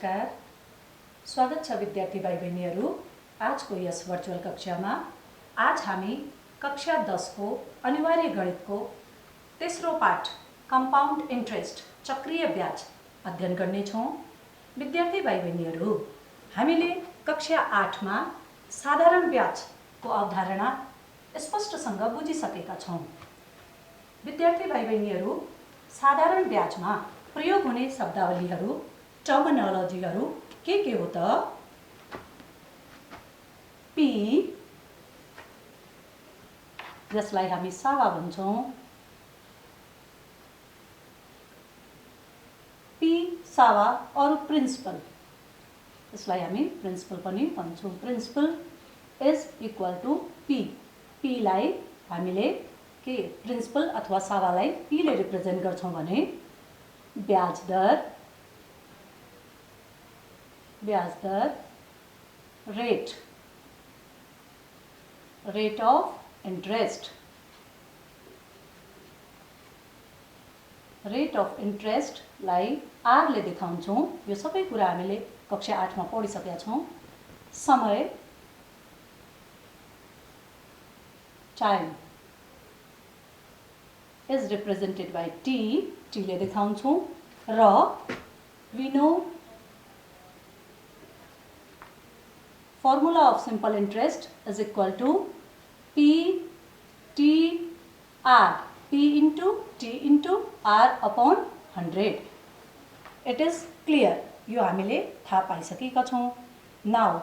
नमस्कार, स्वागत छ विद्यार्थी भाइ बहिनीहरू। आजको यस भर्चुअल कक्षामा आज हामी कक्षा 10 को अनिवार्य गणितको तेस्रो पाठ कम्पाउन्ड इन्ट्रेस्ट चक्रीय ब्याज अध्ययन गर्नेछौँ। विद्यार्थी भाइ बहिनीहरू, हामीले कक्षा 8 मा साधारण ब्याजको अवधारणा स्पष्टसँग बुझिसकेका छौँ। विद्यार्थी भाइ बहिनीहरू, साधारण ब्याजमा प्रयोग हुने शब्दावलीहरू टर्मिनोलोजीहरू के हो त? पी, जसलाई हामी सावा भन्छौँ, पी सावा और प्रिन्सिपल, यसलाई हामी प्रिन्सिपल पनि भन्छौँ। Principal is equal to P. P लाई हामीले के प्रिन्सिपल अथवा सावालाई पी ले रिप्रेजेन्ट गर्छौँ भने ब्याज दर, रेट अफ इन्ट्रेस्ट लाई आर ले देखाउँछौँ। यो सबै कुरा हामीले कक्षा 8 मा पढिसकेका छौँ। समय, time is represented by t ले देखाउँछौँ र we know formula of simple interest is equal to p t r, p into t into r upon 100. It is clear, यो हामीले थाहा पाइसकेका छौँ। नाउ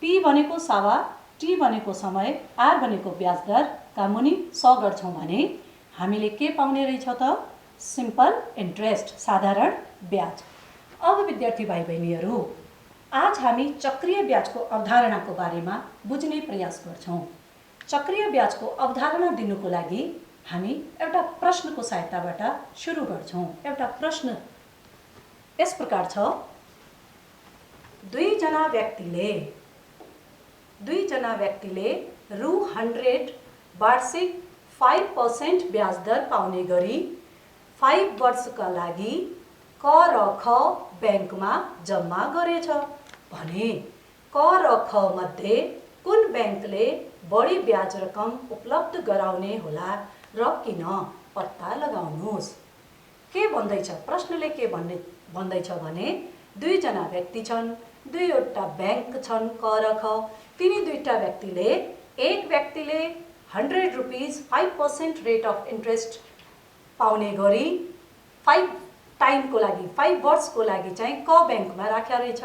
p भनेको सावा, t भनेको समय, r भनेको ब्याज दर का मुनि 100 गर्छौँ भने हामीले के पाउने रहेछ त? सिम्पल इन्ट्रेस्ट, साधारण ब्याज। अब विद्यार्थी भाइ बहिनीहरू, आज हामी चक्रीय ब्याजको अवधारणाको बारेमा बुझ्ने प्रयास गर्छौँ। चक्रीय ब्याजको अवधारणा दिनुको लागि हामी एउटा प्रश्नको सहायताबाट सुरु गर्छौँ। एउटा प्रश्न यस प्रकार छ: दुईजना व्यक्तिले रु 100 वार्षिक 5% ब्याज दर पाउने गरी 5 वर्षका लागि क र ख ब्याङ्कमा जम्मा गरेछ भने क र ख मध्ये कुन ब्याङ्कले बढी ब्याज रकम उपलब्ध गराउने होला र किन? पत्ता लगाउनुहोस्। के भन्दैछ? प्रश्नले के भन्दैछ भने दुईजना व्यक्ति छन्, दुईवटा ब्याङ्क छन् क र ख। तिनी दुईटा व्यक्तिले, एक व्यक्तिले 100 रुपीज 5% रेट अफ इन्ट्रेस्ट पाउने गरी 5 टाइमको लागि, 5 वर्षको लागि चाहिँ क ब्याङ्कमा राख्या रहेछ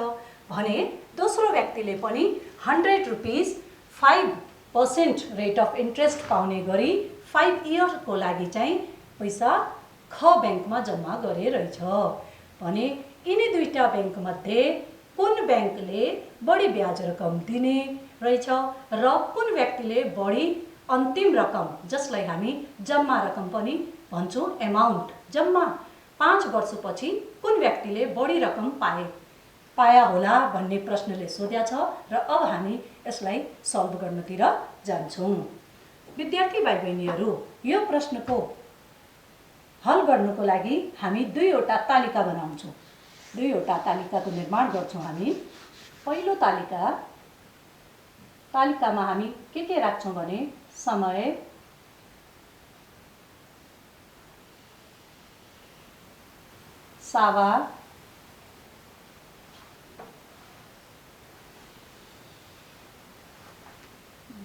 भने दोस्रो व्यक्तिले पनि 100 रुपीज 5% रेट अफ इन्ट्रेस्ट पाउने गरी 5 इयरको लागि चाहिँ पैसा ख ब्याङ्कमा जम्मा गरे रहेछ भने यिनी दुईटा ब्याङ्क मध्ये कुन ब्याङ्कले बढी ब्याज रकम दिने रहेछ र कुन व्यक्तिले बढी अन्तिम रकम, जसलाई हामी जम्मा रकम पनि भन्छौँ, एमाउन्ट, जम्मा 5 वर्षपछि कुन व्यक्तिले बढी रकम पाया होला भन्ने प्रश्नले सोध्या छ र अब हामी यसलाई सल्भ गर्नतिर जान्छौँ। विद्यार्थी भाइ बहिनीहरू, यो प्रश्नको हल गर्नको लागि हामी दुईवटा तालिका बनाउँछौँ। दुईवटा तालिकाको निर्माण गर्छौँ हामी। पहिलो तालिकामा हामी के राख्छौँ भने समय, सावा,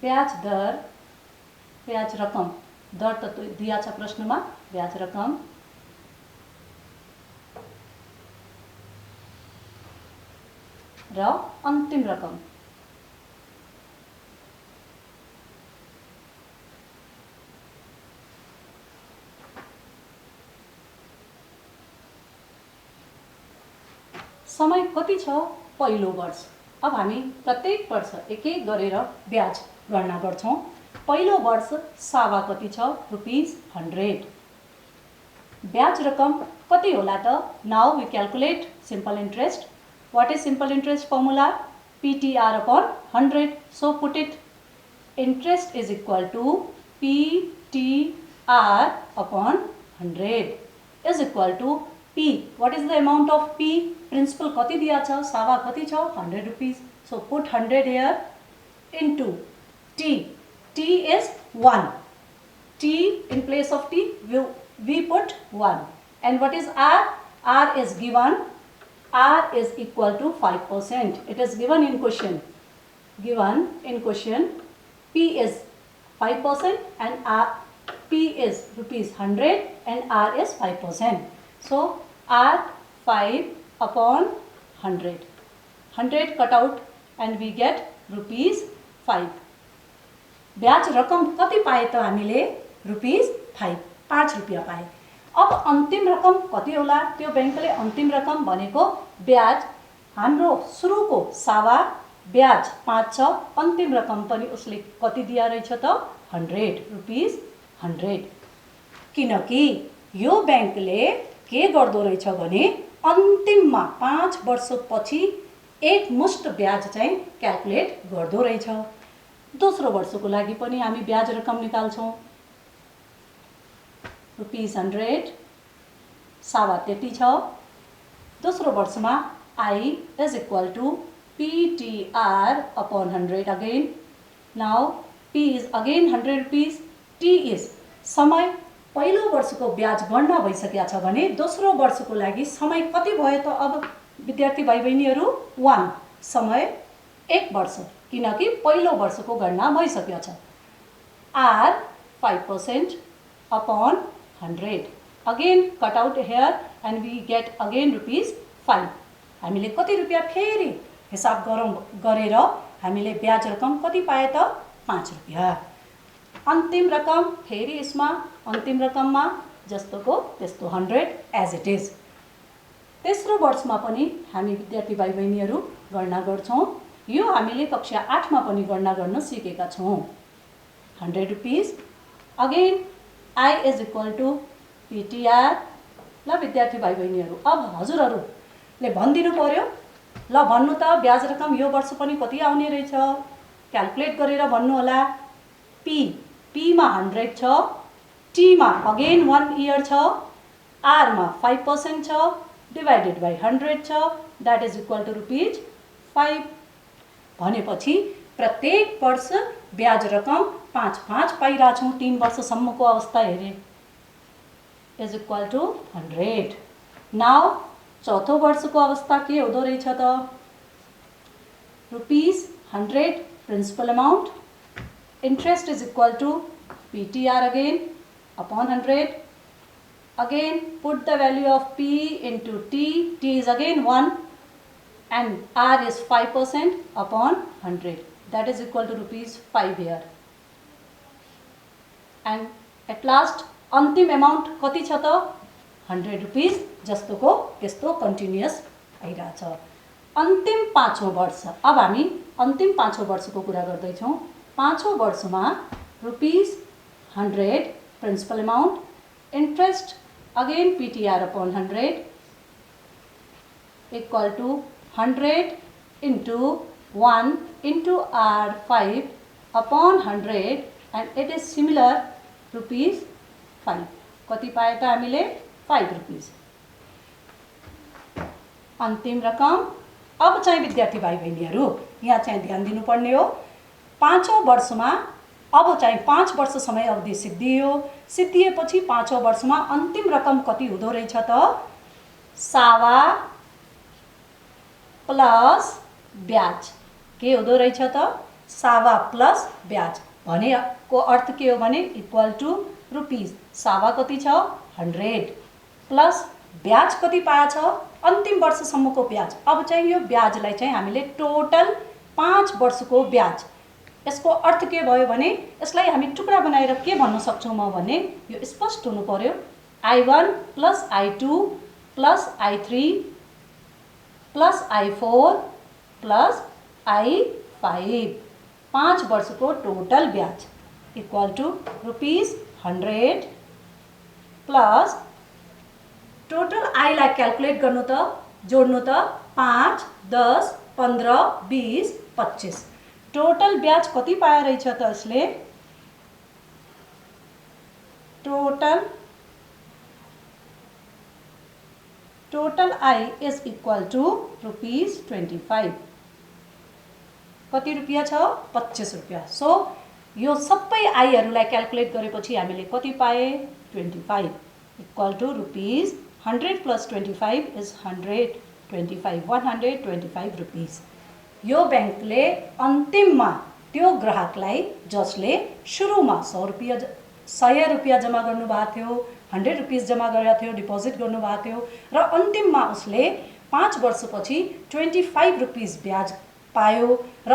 ब्याज दर, ब्याज रकम, दर त दिया छ प्रश्नमा, ब्याज रकम र अन्तिम रकम। समय कति छ? पहिलो वर्ष। अब हामी प्रत्येक वर्ष एक गरेर ब्याज गणना गर्छौँ। पहिलो वर्ष सावा कति छ? रुपीज 100। ब्याज रकम कति होला त? Now we calculate simple interest. What is simple interest formula? PTR upon 100. So put it, interest is equal to PTR upon 100 is equal to P, what is the amount of P? Principal कति दिया छ? सावा कति छ? 100 rupees. So put 100 here into T. T is 1. T in place of T, we put 1. And what is R? R is given. R is equal to 5%. It is given in question. Given in question, P is 5% and R, P is rupees 100 and R is 5%. So R 5 upon 100. 100 cut out and we get rupees 5. ब्याज रकम कति पाए त हामीले? Rupees 5 रुपैयाँ पाए। अब अन्तिम रकम कति होला? त्यो बैंकले अन्तिम रकम भनेको ब्याज हाम्रो सुरुको सावा ब्याज 5 छ, अन्तिम रकम पनि उसले कति दिया रहेछ त? 100 रुपीस 100। किनकि यो बैंकले के गर्दो रहेछ भने अन्तिममा 5 वर्षपछि एक मुष्ट ब्याज चाहिँ क्याल्कुलेट गर्दो रहेछ। दोस्रो वर्षको लागि पनि हामी ब्याज रकम निकाल्छौं। रुपीस 100 सावा त्यति छ। दोस्रो वर्षमा I is equal to PTR upon 100 again. Now P is again 100 rupees. T is समय पहिलो वर्षको ब्याज गणना भइसकेको छ भने दोस्रो वर्षको लागि समय कति भयो त? अब विद्यार्थी भाइ बहिनीहरु 1 समय 1 वर्ष, किनकि पहिलो वर्षको गणना भइसकेको छ। R 5% upon 100. Again cut out here and we get again rupees 5. हामीले कति रुपैयाँ फेरि हिसाब गरेर हामीले ब्याज रकम कति पाए त? 5 रुपैयाँ। अन्तिम रकम फेरि यसमा अन्तिम रकममा जस्तोको त्यस्तो 100 एज इट इज। तेस्रो वर्षमा पनि हामी विद्यार्थी भाइ बहिनीहरु गणना गर्छौं। यो हामीले कक्षा 8 मा पनि गणना गर्न सिकेका छौं। 100 rupees again I is equal to PTR। ल विद्यार्थी भाइ बहिनीहरु, अब हजुरहरुले भन्दिनु पर्यो, ल भन्नु त ब्याज रकम यो वर्ष पनि कति आउने रहेछ? क्याल्कुलेट गरेर भन्नु होला। P मा 100 छ, T मा अगेन 1 इयर छ, R मा 5% छ, डिवाइडेड बाइ 100 छ, that is equal to rupees 5। भनेपछि प्रत्येक वर्ष ब्याज रकम 5 पाइरा छौं 3 वर्षसम्मको अवस्था हेरे इज इक्वल टु 100। नाउ चौथो वर्षको अवस्था के हुँदो रहेछ त? Rupees 100 principal amount, interest is equal to PTR again upon 100. Again put the value of P into T. T is again 1 and R is 5% upon 100. That is equal to rupees 5 here. And at last अन्तिम amount कति छ त? 100 rupees. जस्तोको त्यस्तो continuous आइराछ। अन्तिम पाँचौं वर्ष, अब हामी अन्तिम पाँचौं वर्षको कुरा गर्दै छौं। पाँचौं वर्षमा rupees 100 principal amount, interest again PTR upon 100 equal to 100 into 1 into R5 upon 100 and it is similar rupees 5। कति पाए त हामीले? 5 रुपीस। अन्तिम रकम अब चाहिँ विद्यार्थी भाइ बहिनीहरु यहाँ चाहिँ ध्यान दिनुपर्ने हो। पाँचौं वर्षमा अब चाहिँ 5 वर्ष समय अवधि सिद्धियो। सिद्धिएपछि पाँचौं वर्षमा अन्तिम रकम कति हुँदो रहेछ त? सावा प्लस ब्याज। के हुँदो रहेछ त? सावा प्लस ब्याज। भनेको अर्थ के हो भने इक्वल टु रुपीस सावा कति छ? 100 प्लस ब्याज कति पाएछ? अन्तिम वर्षसम्मको ब्याज। अब चाहिँ यो ब्याजलाई चाहिँ हामीले टोटल 5 वर्षको ब्याज, यसको अर्थ के भयो भने यसलाई हामी टुक्रा बनाएर के भन्न सक्छौं म भने यो स्पष्ट हुनु पर्यो। I1 plus I2 plus I3 plus I4 plus I5 5 वर्षको टोटल ब्याज equal to rupees 100 plus total I लाई क्याल्कुलेट गर्नु त जोड्नु त 5 10 15 20 25 टोटल ब्याज कति पाए रहेछ त यसले? Total I is equal to ₹25 कति रुपियाँ छ 25 रुपियाँ। सो यो सबै आईहरूलाई क्याल्कुलेट गरेपछि हामीले कति पाए 25 equal to ₹100 plus 25 is 125 rupees. यो ब्याङ्कले अन्तिममा त्यो ग्राहकलाई जसले सुरुमा 100 रुपियाँ जम्मा गर्नुभएको थियो 100 रुपिस जम्मा गरेको थियो डिपोजिट गर्नुभएको थियो र अन्तिममा उसले 5 वर्षपछि 25 रुपिस ब्याज पायो र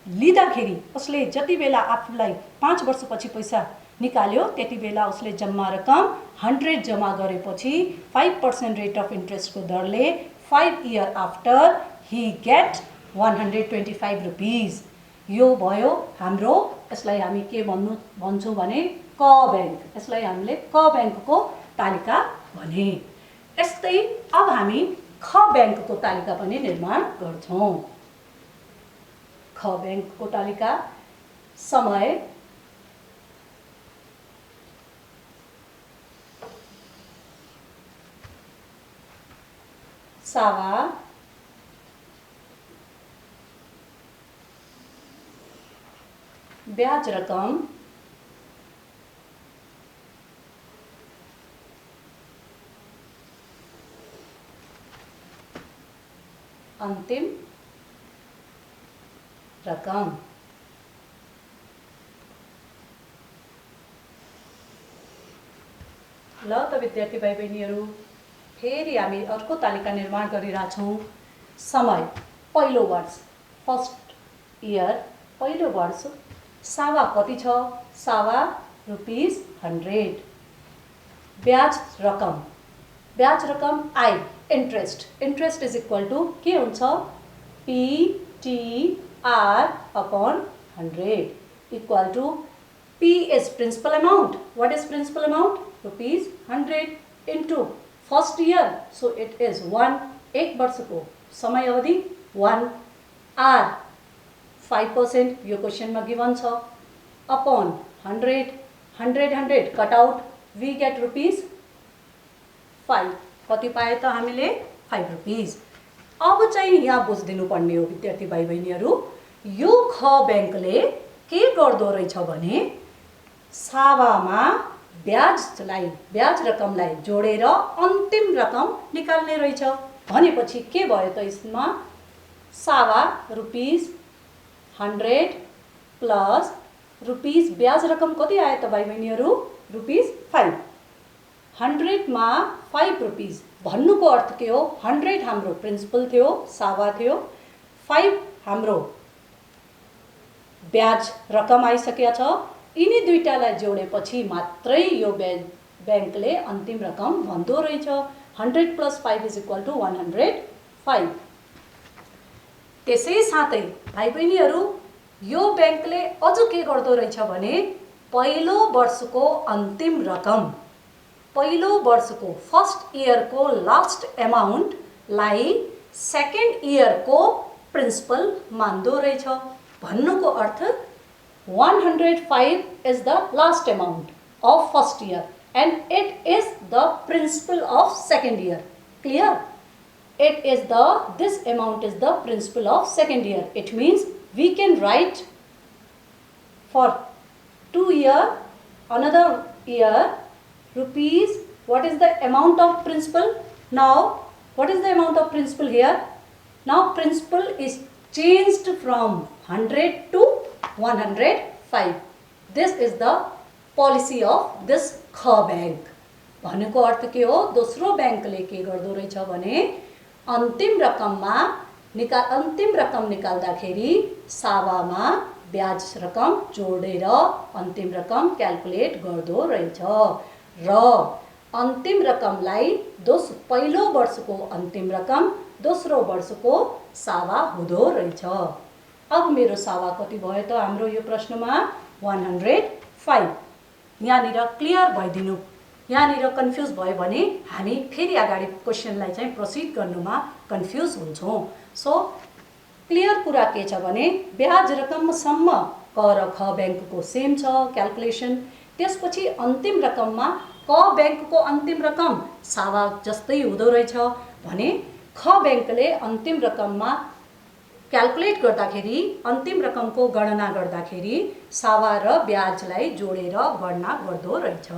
लिँदाखेरि उसले जति बेला आफूलाई 5 वर्षपछि पैसा निकाल्यो त्यति बेला उसले जम्मा रकम 100 जम्मा गरेपछि 5% रेट अफ इन्ट्रेस्टको दरले 5 year after he get 125 rupees. यो भयो हाम्रो, यसलाई हामी के भन्छौँ भने क ब्याङ्क। यसलाई हामीले क ब्याङ्कको तालिका भने। यस्तै अब हामी ख ब्याङ्कको तालिका पनि निर्माण गर्छौँ। ख ब्याङ्कको तालिका समय सावा ब्याज रकम अंतिम रकम। ल त विद्यार्थी भाइ बहिनीहरू फेरि हामी अर्को तालिका निर्माण गरिरहेछौँ। समय पहिलो वर्ष फर्स्ट इयर पहिलो वर्ष सावा कति छ सावा ₹100। ब्याज रकम I interest is equal to के हुन्छ PTR upon 100 equal to P is principal amount. What is principal amount? ₹100 into first year. So it is 1 एक वर्ष को समय अवधि 1 R 5% यो क्वेश्चन में गिवन छ upon 100 cut out we get ₹5 कति पाए त हामीले 5 रुपीस। अब चाहिँ यहाँ बुझिदिनु पर्ने हो विद्यार्थी भाइ बहिनीहरू, यो ख ब्याङ्कले के गर्दो रहेछ भने सावामा ब्याज रकमलाई जोडेर अन्तिम रकम निकाल्ने रहेछ। भनेपछि के भयो त यसमा सावा ₹100 प्लस रुपीस ब्याज रकम कति आयो त भाइ बहिनीहरू ₹5। 100 मा 5 रुपीस भन्नुको अर्थ के हो 100 हाम्रो प्रिन्सिपल थियो सावा थियो 5 हाम्रो ब्याज रकम आइसकेको छ। यिनी दुईटालाई जोडेपछि मात्रै यो ब्याङ्कले अन्तिम रकम भन्दो रहेछ। 100 प्लस 5 इज इक्वल टू 105। त्यसै साथै भाइ बहिनीहरू यो ब्याङ्कले अझ के गर्दो रहेछ भने पहिलो वर्षको अन्तिम रकम पहिलो वर्षको फर्स्ट इयर को लास्ट अमाउन्ट लाई सेकेंड इयर को प्रिन्सिपल मान्दो रहेछ। भन्नुको अर्थ 105 is the last amount of first year and it is the principal of second year. Clear? This amount is the principal of second year. It means we can write for 2 year another year rupees. What is the amount of principal? Now what is the amount of principal here? Now principal is changed from 100 to 105. This is the policy of this ख bank. भनेको अर्थ के हो दोस्रो बैंकले के गर्दो रहेछ भने अन्तिम रकम निकाल्दाखेरि सावामा ब्याज रकम जोडेर अन्तिम रकम क्याल्कुलेट गर्दो रहेछ र अन्तिम रकमलाई पहिलो वर्षको अन्तिम रकम दोस्रो वर्षको सावा हुँदो रहेछ। अब मेरो सावा कति भयो त हाम्रो यो प्रश्नमा 105। यहाँनिर क्लियर भइदिनु, यहाँनिर कन्फ्युज भयो भने हामी फेरि अगाडि क्वेशनलाई चाहिँ प्रोसिड गर्नुमा कन्फ्युज हुन्छौँ। सो क्लियर कुरा के छ भने ब्याज रकमसम्म क र ख ब्याङ्कको सेम छ क्याल्कुलेसन। त्यसपछि अन्तिम रकममा क ब्याङ्कको अन्तिम रकम सावा जस्तै हुँदो रहेछ भने ख ब्याङ्कले अन्तिम रकममा क्याल्कुलेट गर्दाखेरि अन्तिम रकमको गणना गर्दाखेरि सावा र ब्याजलाई जोडेर गणना गर्दो रहेछ।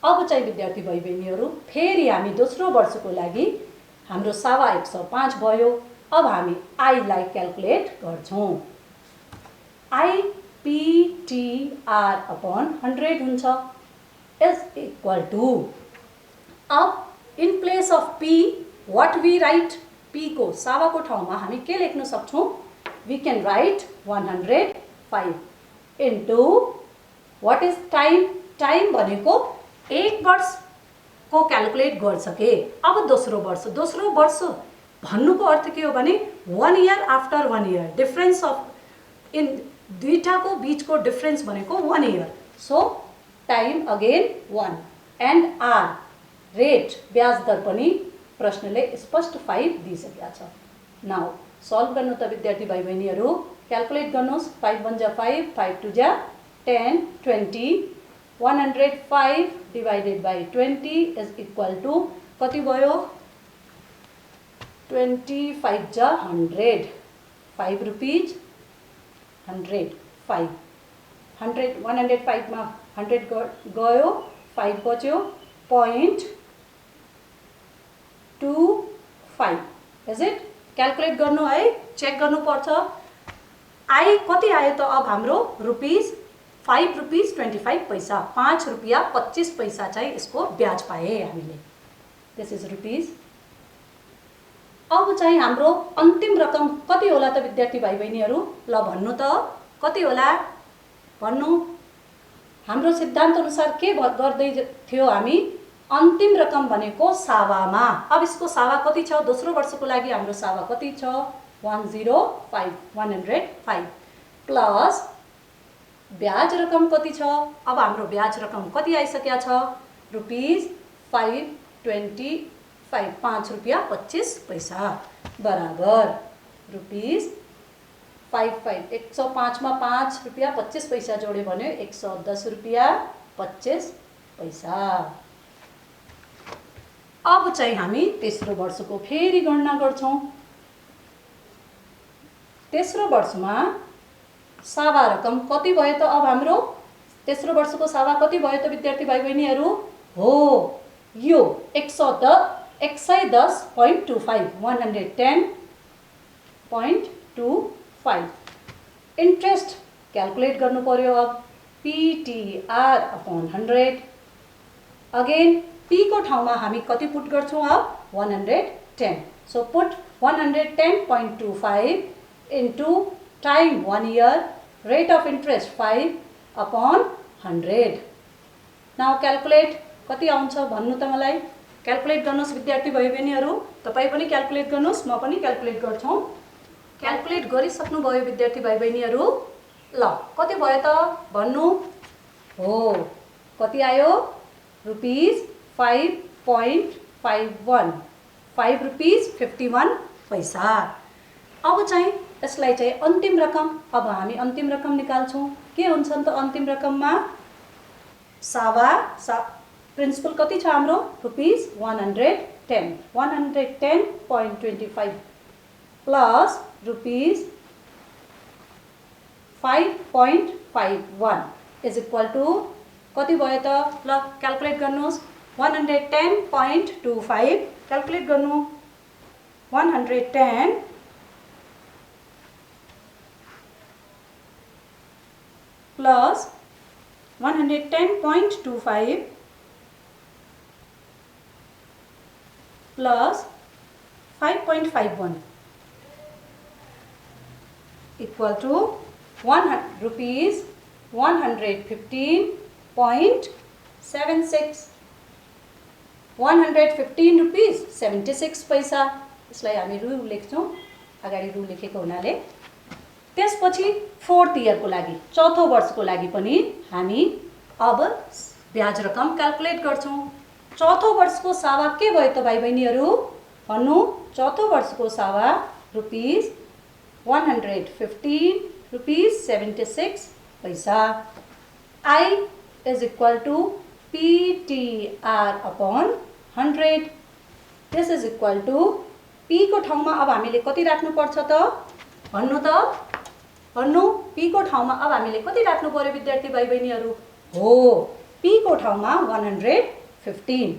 अब चाहिँ विद्यार्थी भाइ बहिनीहरू फेरि हामी दोस्रो वर्षको लागि हाम्रो सावा 105 भयो। अब हामी आईलाई क्याल्कुलेट गर्छौँ। IPTR अपॉन 100 हुन्छ इज इक्वल टू, अब in place of P what we write, P को सावा को ठाउँमा हामी के लेख्न सक्छौँ, we can write 105 into what is time, time भनेको 1 वर्ष को क्याल्कुलेट गरिसके। अब दोस्रो वर्ष भन्नुको अर्थ के हो भने 1 year after 1 year, difference of in दुईटाको बीचको डिफरेन्स भनेको 1 year. So time again 1 and R rate ब्याज दर पनि प्रश्नले स्पष्ट 5 दिइसकेको छ। नाउ सल्भ गर्नु त विद्यार्थी भाइ बहिनीहरू, क्याल्कुलेट गर्नुहोस्। 5 1 जा 5, 5 2 जा 10, 20, 105 divided by 20 is equal to कति भयो, 25 जा 100, 5 रुपीज 100, 5 100 105 मा 100 गयो, 5 बच्यो, 0.25 इज इट। क्याल्कुलेट गर्नु है, चेक गर्नुपर्छ। आई कति आयो त अब हाम्रो रुपीज 5 रुपीज 25 पैसा, 5 रुपियाँ 25 पैसा चाहिँ यसको ब्याज पाए हामीले। This is rupees. अब चाहिँ हाम्रो अन्तिम रकम कति होला त विद्यार्थी भाइ बहिनीहरू, ल भन्नु त कति होला भन्नु। हाम्रो सिद्धान्त अनुसार के गर्दै थियो हामी, अन्तिम रकम भनेको सावामा। अब यसको सावा कति छ, दोस्रो वर्षको लागि हाम्रो सावा कति छ, 105 प्लस ब्याज रकम कति छ। अब हाम्रो ब्याज रकम कति आइसकेको छ, रुपीज 525, 5 रुपियाँ 25 पैसा बराबर रुपीज 55, 105 मा 5 रुपियाँ 25 पैसा जोड्यो भने 110 रुपियाँ 25 पैसा। अब चाहिँ हामी तेस्रो वर्षको फेरि गणना गर्छौँ। तेस्रो वर्षमा सावा रकम कति भयो त, अब हाम्रो तेस्रो वर्षको सावा कति भयो त विद्यार्थी भाइ बहिनीहरू, हो यो 110.25, 110.25। इन्ट्रेस्ट क्याल्कुलेट गर्नु पर्यो। अब PTR अपॉन 100, अगेन P को ठाउँमा हामी कति पुट गर्छौँ, अब 110। So put 110.25 into time 1 year, rate of interest 5 upon 100। Now calculate कति आउँछ भन्नु त मलाई। क्याल्कुलेट गर्नुहोस् विद्यार्थी भाइ बहिनीहरू, तपाईँ पनि क्याल्कुलेट गर्नुहोस्, म पनि क्याल्कुलेट गर्छौँ। क्याल्कुलेट गरिसक्नु भयो विद्यार्थी भाइ बहिनीहरू, ल कति भयो त भन्नु। हो कति आयो, रुपीज 5.51, 5 रुपीज 51 पैसा। अब चाहिँ यसलाई चाहिँ अन्तिम रकम, अब हामी अन्तिम रकम निकाल्छौँ। के हुन्छ त अन्तिम रकममा, सावा प्रिन्सिपल कति छ हाम्रो, rupees 110, 110.25 plus rupees 5.51 is equal to कति भयो त, ल क्याल्कुलेट गर्नुहोस्। 110.25 क्याल्कुलेट गर्नु, 110 plus 110.25 plus 5.51 equal to rupees 115.76, 115 rupees 76 पैसा। यसलाई हामी रु लेख्छौँ, अगाडि रु लेखेको हुनाले। त्यसपछि फोर्थ इयरको लागि, चौथो वर्षको लागि पनि हामी अब ब्याज रकम क्याल्कुलेट गर्छौँ। चौथो वर्षको सावा के भयो त भाइ बहिनीहरू भन्नु। चौथो वर्षको सावा रुपीज 115 रुपीज 76 पैसा। I is equal to P PTR upon 100. This is equal to P को ठाउँमा अब हामीले कति राख्नु पर्छ त भन्नु P को ठाउँमा अब हामीले कति राख्नु पर्यो विद्यार्थी भाइ बहिनीहरु हो P को ठाउँमा 115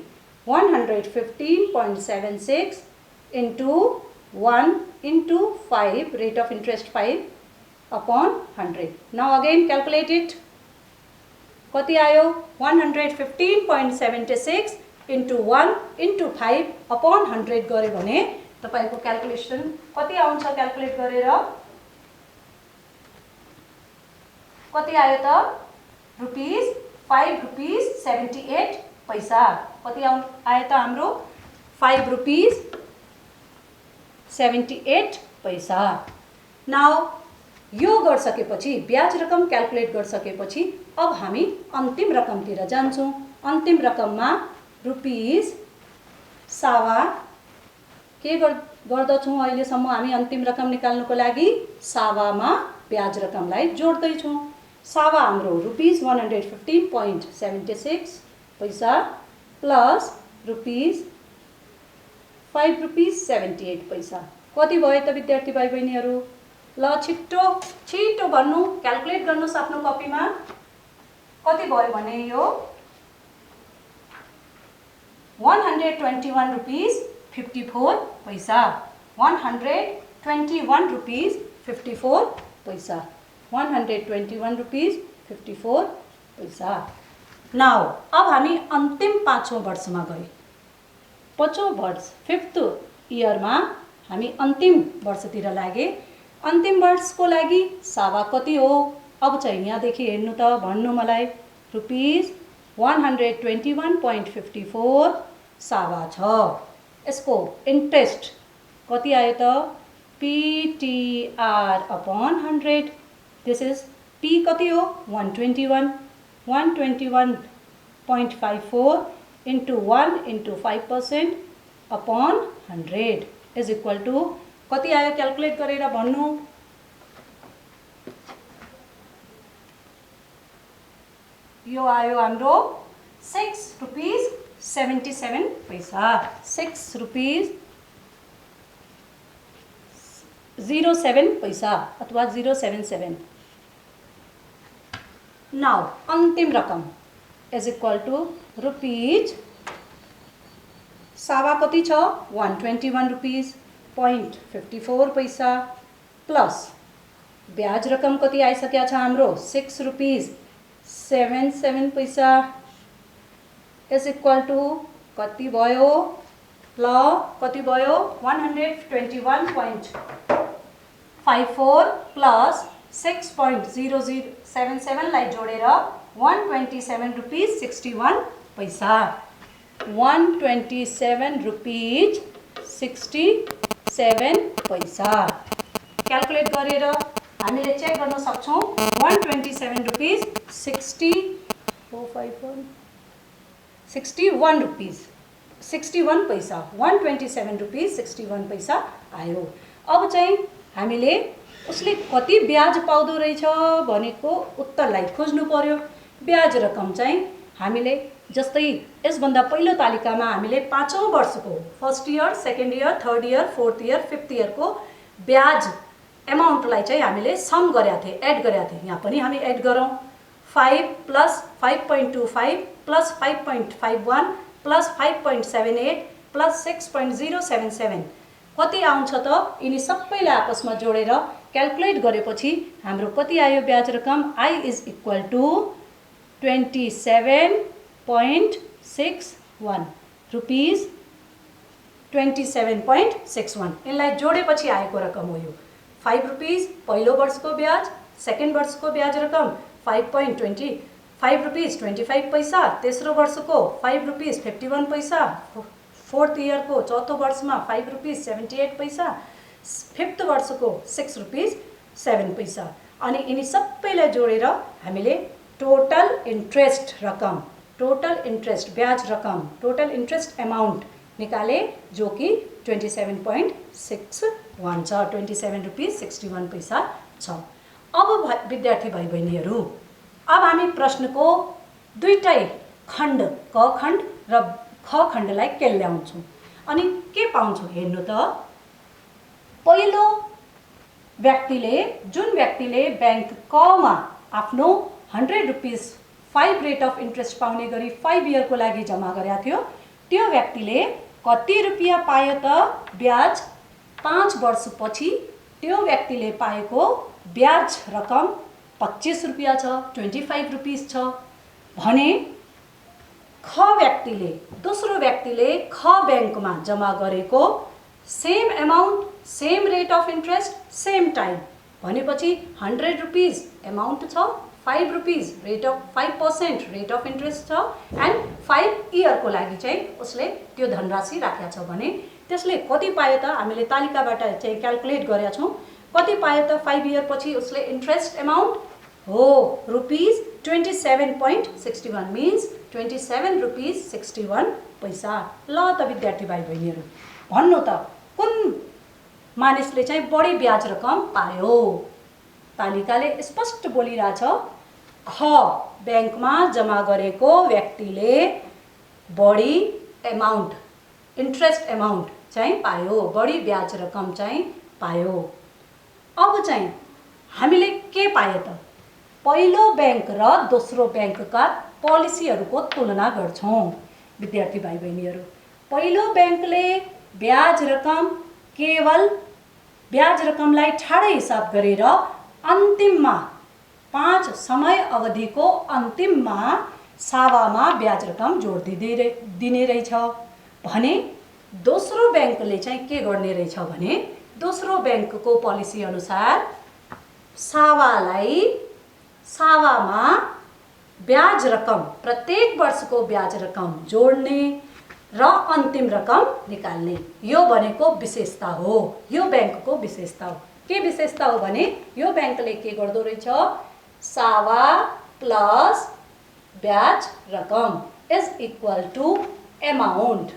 115.76 into 1 into 5 rate of interest 5 upon 100. Now again calculate it. कति आयो 115.76 into 1 into 5 upon 100 गरे भने तपाईको क्याल्कुलेसन कति आउँछ क्याल्कुलेट गरेर कति आयो त रुपीस 5 रुपीस 78 पैसा कति आयो त हाम्रो 5 रुपीस 78 पैसा नाउ यो गरिसकेपछि ब्याज रकम क्याल्कुलेट गरिसकेपछि अब हामी अन्तिम रकमतिर जान्छौं अन्तिम रकममा रुपीस सावा के गर्दछौं अहिले सम्म हामी अन्तिम रकम निकाल्नको लागि सावामा ब्याज रकमलाई जोड्दै छौं सावा हाम्रो रुपीस 115.76 पैसा प्लस रुपीस 5 रुपीस 78 पैसा कति भयो त विद्यार्थी भाइ बहिनीहरु ल छिटो भन्नु क्याल्कुलेट गर्नुस् आफ्नो कपीमा कति भयो भने यो 121 रुपीस 54 पैसा 121 रुपीस 54 पैसा 121 रुपीस 54 पैसा नाउ अब हामी अन्तिम पाँचौं वर्षमा गए पाँचौं वर्ष 5th इयरमा हामी अन्तिम वर्षतिर लागे अन्तिम वर्षको लागि सावा कति हो अब चाहिँ यहाँ देखि हेर्नु त भन्नु मलाई रुपीस 121.54 सावा छ यसको इन्ट्रेस्ट कति आयो त PTR upon 100 this is P कति हो 121.54 into 1 into 5% upon 100 is equal to कति आयो क्याल्कुलेट गरेर भन्नु यो आयो हाम्रो 6 रुपीस 77 पैसा 6 रुपीस 07 पैसा अथवा 077 नाउ अन्तिम रकम इज इक्वल टू रुपीज सावा कति छ 121 रुपीस 0.54 पैसा प्लस ब्याज रकम कति आइसक्या छ हाम्रो 6 रुपीस 77 पैसा इज इक्वल टू कति भयो ल कति भयो 121.54 प्लस 6.0077 लाई जोडेर 127 रुपीस 61 पैसा 127 रुपीस 67 पैसा क्याल्कुलेट गरेर हामीले चेक गर्न सक्छौं 127 रुपीस 61 रुपीस 61 पैसा 127 रुपीस 61 पैसा आयो अब चाहिँ हामीले उसले कति ब्याज पाउँदो रहेछ भनेको उत्तरलाई खोज्नु पर्यो ब्याज रकम चाहिँ हामीले जस्तै यसभन्दा पहिलो तालिकामा हामीले पाँचौं वर्षको first year second year third year fourth year fifth year को ब्याज एमाउन्टलाई चाहिँ हामीले सम गरेका थिए एड गरेका थिए यहाँ पनि हामी एड गरौँ 5 प्लस 5.25 प्लस 5.51 प्लस 5.78 प्लस 6.077 कति आउँछ त यिनी सबैलाई आपसमा जोडेर क्याल्कुलेट गरेपछि हाम्रो कति आयो ब्याज रकम I is equal to 27.61 rupees 27.61 यसलाई जोडेपछि आएको रकम हो यो 5 रुपीस पहिलो वर्षको ब्याज सेकेन्ड वर्षको ब्याज रकम 5.25 रुपीस 25 पैसा तेस्रो वर्षको 5 रुपीस 51 पैसा फोर्थ इयर को चौथो वर्षमा 5 रुपीस 78 पैसा फिफ्थ वर्षको 6 रुपीस 7 पैसा अनि यिनी सबैलाई जोडेर हामीले टोटल इन्ट्रेस्ट रकम टोटल इन्ट्रेस्ट ब्याज रकम टोटल इन्ट्रेस्ट अमाउन्ट निकाले जो कि 27.61 छ 27 रुपीस 61 पैसा छ अब विद्यार्थी भाइ बहिनीहरु अब हामी प्रश्नको दुईटै खण्ड क खण्ड र ख खण्डलाई केल्याउँछौँ अनि के पाउँछौँ हेर्नु त। पहिलो व्यक्तिले जुन व्यक्तिले बैंक क मा आफ्नो 100 रुपीस 5 रेट अफ इन्ट्रेस्ट पाउने गरी 5 इयरको लागि जम्मा गरेका थियो, त्यो व्यक्तिले कति रुपियाँ पायो त? ब्याज 5 वर्षपछि त्यो व्यक्तिले पाएको ब्याज रकम 25 रुपियाँ छ, 25 रुपीस छ भने दोस्रो व्यक्तिले ख बैंकमा जम्मा गरेको same amount, same rate of interest, same time भनेपछि 100 रुपीस अमाउन्ट छ, 5 rupees rate of 5% rate of interest छ एन्ड 5 इयरको लागि चाहिँ उसले त्यो धनराशि राखेको छ भने त्यसले कति पायो त? हामीले तालिकाबाट चाहिँ क्याल्कुलेट गरेका छौँ। कति पायो त 5 इयर पछि उसले इन्ट्रेस्ट अमाउन्ट हो रुपीस 27.61 मिन्स 27 रुपीस 61 पैसा। ल त विद्यार्थी भाइ बहिनीहरू भन्नु त कुन मानिसले चाहिँ बढी ब्याज रकम पायो? तालिकाले स्पष्ट बोलिरहेछ ख बैंकमा जम्मा गरेको व्यक्तिले बढी अमाउन्ट इन्ट्रेस्ट अमाउन्ट चाहिँ पायो, बढी ब्याज रकम चाहिँ पायो। अब चाहिँ हामीले के पायो त? पहिलो बैंक र दोस्रो बैंकका पोलिसीहरूको तुलना गर्छौँ विद्यार्थी भाइ बहिनीहरू। पहिलो बैंकले ब्याज रकम केवल ब्याज रकमलाई ठाडै हिसाब गरेर अन्तिममा 5 समय अवधिको अन्तिममा सावामा ब्याज रकम जोड दिने रहेछ भने दोस्रो बैंकले चाहिँ के गर्ने रहेछ भने दोस्रो बैंकको पोलिसी अनुसार सावामा ब्याज रकम प्रत्येक वर्षको ब्याज रकम जोड्ने र अन्तिम रकम निकाल्ने। यो भनेको विशेषता हो, यो बैंकको विशेषता हो। के विशेषता हो भने यो बैंकले के गर्दो रहेछ? सावा प्लस ब्याज रकम इज इक्वल टु अमाउन्ट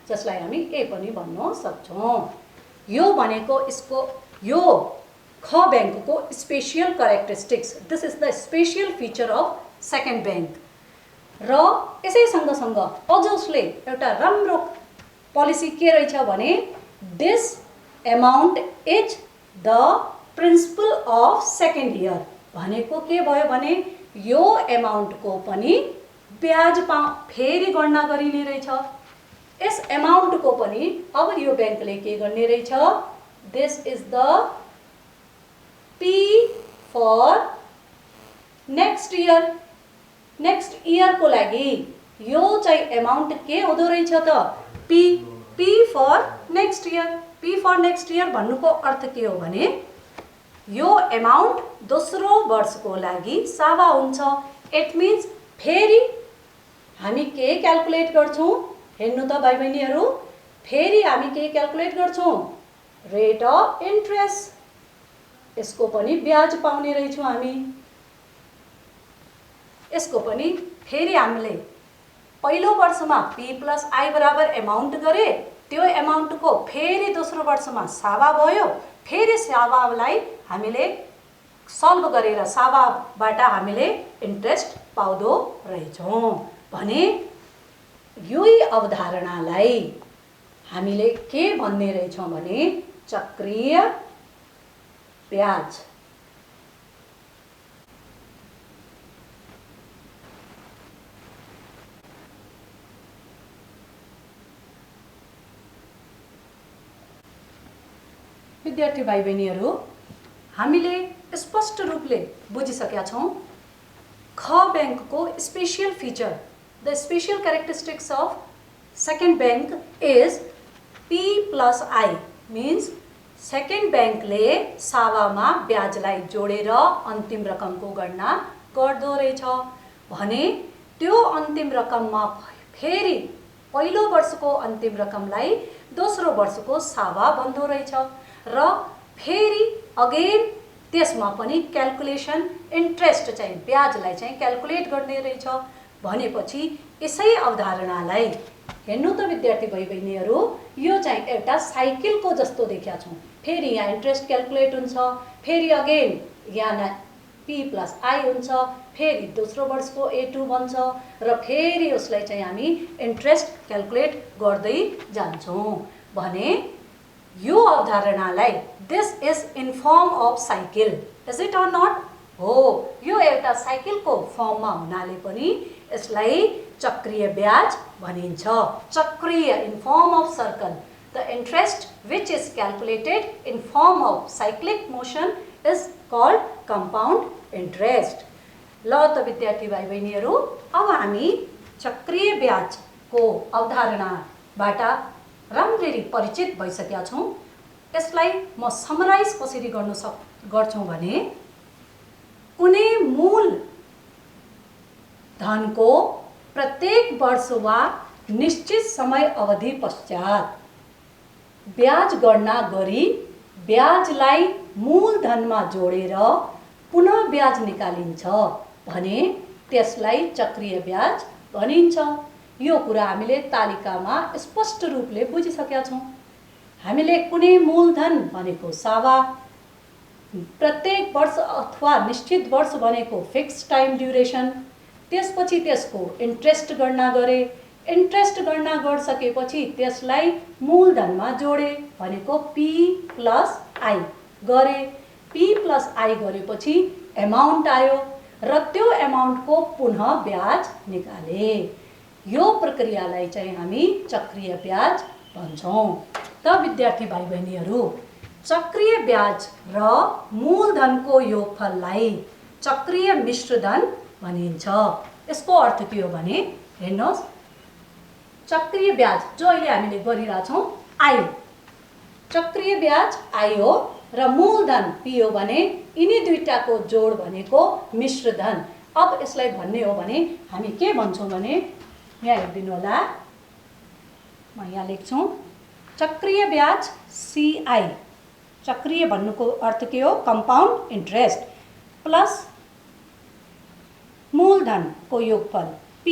जसलाई हामी ए पनि भन्न सक्छौँ। यो भनेको यो ख बैंकको special characteristics, this is the special feature of second bank. र यसै सँगसँग अझ उसले एउटा राम्रो पोलिसी के रहेछ भने this amount is the principal of second year भनेको के भयो भने यो अमाउन्टको पनि ब्याज फेरि गणना गरिने रहेछ। यस अमाउन्टको पनि अब यो बैंकले के गर्ने रहेछ? This is the P for next इयरको लागि यो चाहिँ अमाउन्ट के हुँदो रहेछ त? पी फर नेक्स्ट इयर भन्नुको अर्थ के हो भने यो अमाउन्ट दोस्रो वर्षको लागि सावा हुन्छ। इट मिन्स फेरि हामी के क्याल्कुलेट गर्छौँ हेर्नु त भाइ बहिनीहरू, फेरि हामी के क्याल्कुलेट गर्छौँ? Rate of interest. यसको पनि ब्याज पाउने रहेछौँ हामी। यसको पनि फेरि हामीले पहिलो वर्षमा पी प्लस आई बराबर अमाउन्ट गरे, त्यो अमाउन्टको फेरि दोस्रो वर्षमा सावा भयो, फेरि सावालाई हामीले सल्भ गरेर सावाबाट हामीले इन्ट्रेस्ट पाउँदो रहेछौँ भने यही अवधारणालाई हामीले के भन्ने रहेछौँ भने चक्रीय ब्याज। विद्यार्थी भाइ बहिनीहरू हामीले स्पष्ट रूपले बुझिसकेका छौँ ख बैंकको special feature, the special characteristics of second bank is P plus I means second बैंकले सावामा ब्याजलाई जोडेर अन्तिम रकमको गणना गर्दो रहेछ भने त्यो अन्तिम रकममा फेरि पहिलो वर्षको अन्तिम रकमलाई दोस्रो वर्षको सावा बन्दो रहेछ र फेरि अगेन त्यसमा पनि क्याल्कुलेसन इन्ट्रेस्ट चाहिँ ब्याजलाई चाहिँ क्याल्कुलेट गर्ने रहेछ भनेपछि यसै अवधारणालाई हेर्नु त विद्यार्थी भाइ बहिनीहरू, यो चाहिँ एउटा साइकलको जस्तो देखेका छौँ। फेरि यहाँ इन्ट्रेस्ट क्याल्कुलेट हुन्छ, फेरि अगेन यहाँ P प्लस I हुन्छ, फेरि दोस्रो वर्षको A2 बन्छ र फेरि उसलाई चाहिँ हामी इन्ट्रेस्ट क्याल्कुलेट गर्दै जान्छौँ भने यो अवधारणालाई this is in form of cycle, is it or not? हो, यो एउटा साइकलको फर्ममा हुनाले पनि यसलाई चक्रीय ब्याज भनिन्छ। चक्रीय in form of circle, the interest which is calculated in form of cyclic motion is called compound interest. ल त विद्यार्थी भाइ बहिनीहरू, अब हामी चक्रीय ब्याजको अवधारणाबाट राम्ररी परिचित भइसकेका छौँ। यसलाई म समराइज कसरी गर्छौँ भने कुनै मूल धनको प्रत्येक वर्ष वा निश्चित समय अवधि पश्चात ब्याज गणना गरी ब्याजलाई मूलधनमा जोडेर पुनः ब्याज निकालिन्छ भने त्यसलाई चक्रीय ब्याज भनिन्छ। यो कुरा हामीले तालिकामा स्पष्ट रूपले बुझिसकेका छौँ। हामीले कुनै मूलधन भनेको सावा, प्रत्येक वर्ष अथवा निश्चित वर्ष भनेको फिक्स टाइम ड्युरेसन, त्यसपछि त्यसको इन्ट्रेस्ट गणना गरे, इन्ट्रेस्ट गणना गरिसकेपछि त्यसलाई मूलधनमा जोडे भनेको P प्लस I गरे, P प्लस I गरेपछि एमाउन्ट आयो र त्यो एमाउन्टको पुनः ब्याज निकाले। यो प्रक्रियालाई चाहिँ हामी चक्रीय ब्याज भन्छौँ। त विद्यार्थी भाइ बहिनीहरू, चक्रीय ब्याज र मूलधनको योगफललाई चक्रीय मिश्रधन भनिन्छ। यसको अर्थ के हो भने हेर्नुहोस्, चक्रीय ब्याज जो अहिले हामीले गरिरहेछौँ I, चक्रीय ब्याज I हो र मूलधन P हो भने यिनी दुईटाको जोड भनेको मिश्रधन। अब यसलाई भन्ने हो भने हामी के भन्छौँ भने यहाँ हेरिदिनु होला, म यहाँ लेख्छौँ चक्रीय ब्याज CI, चक्रीय भन्नुको अर्थ के हो कम्पाउन्ड इन्ट्रेस्ट, प्लस मूलधनको योगफल P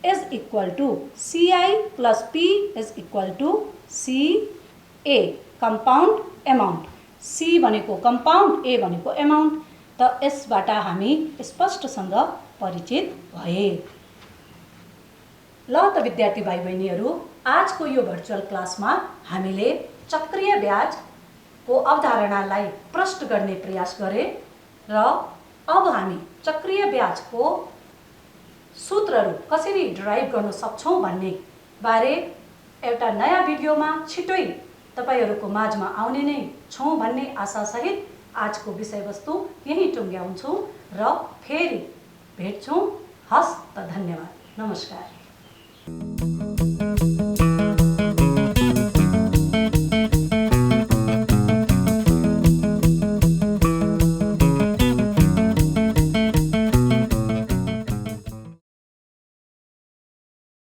is equal to CI plus P is equal to CA, compound amount. C भनेको कम्पाउन्ड, A भनेको एमाउन्ट। त यसबाट हामी स्पष्टसँग परिचित भए। ल त विद्यार्थी भाइ बहिनीहरू, आजको यो भर्चुअल क्लासमा हामीले चक्रीय ब्याजको अवधारणालाई प्रष्ट गर्ने प्रयास गरे र अब हामी चक्रीय ब्याजको सूत्रहरू कसरी डिराइभ गर्न सक्छौँ भन्ने बारे एउटा नयाँ भिडियोमा छिटै तपाईहरूको माझमा आउने नै छौँ भन्ने आशासहित आजको विषयवस्तु यही टुङ्ग्याउँछौँ र फेरि भेट्छौँ। हस् त, धन्यवाद, नमस्कार।